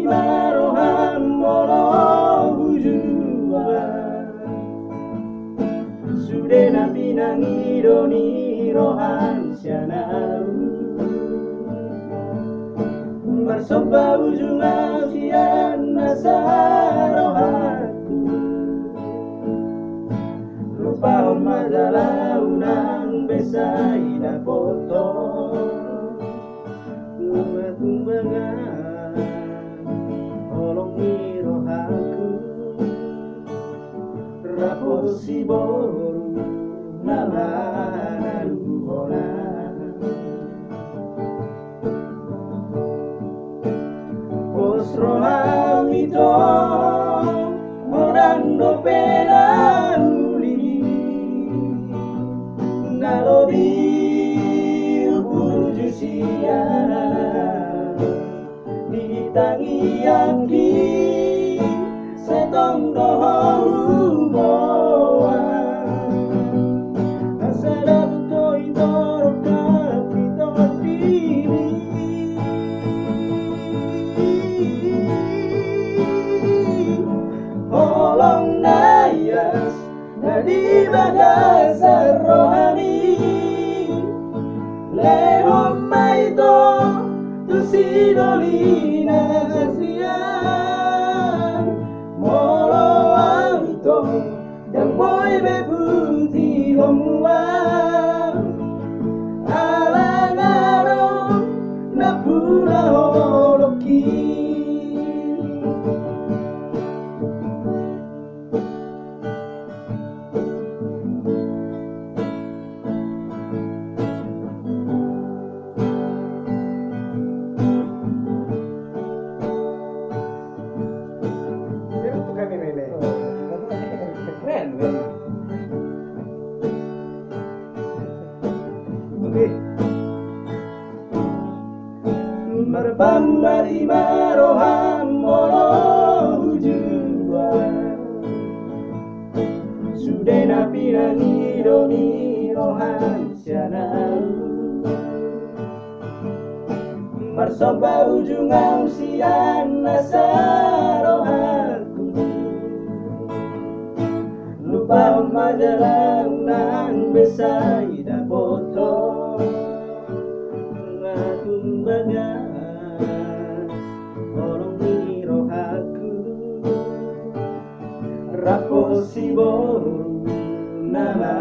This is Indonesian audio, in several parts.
marohan molo hujua Sudena pinangiro ni rohan sianau Marsoba ujung sian nasarohatu Lupa majalah unang besai dan foto Tumbangan olong mirohaku Raposi boru nama naluhona Rohamito morando pena uli nalobi pujusia ditangi yaki setong doho boa asada buto itoro kapito diri Holong nayas nadi bagasar rohani Lehom maito tusi dolina sian Molo amito dan boy bebuti homwa Alangaro napura holoki Merbamba di marohan molo hujua Sudena pinangi doni rohan sianau Marsoba ujung sian nasarohanku Lupa majalah unang besai dan foto Tumbangan olong mirohaku Raposi boru nama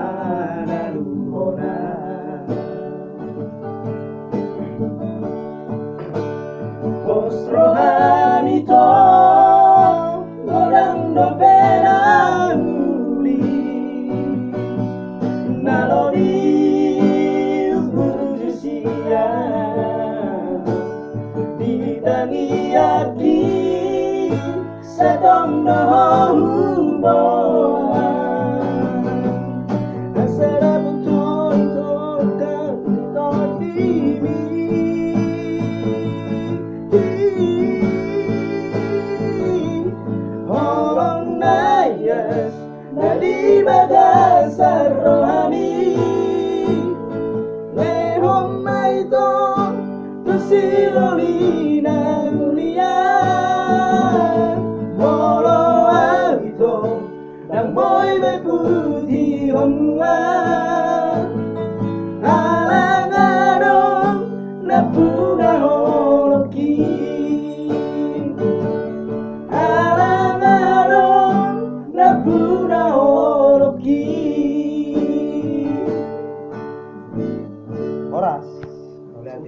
naluhona Pos rohanito orang doperan uli nalodi ditangi yaki setong doho boa asara betul kapito diri Holong nayas nadi bagasar rohani Lehom maito tusilolina mulia Molo amito dan boy beputi homwa Alangaro napuna holoki Alangaro napuna holoki Horas, oleh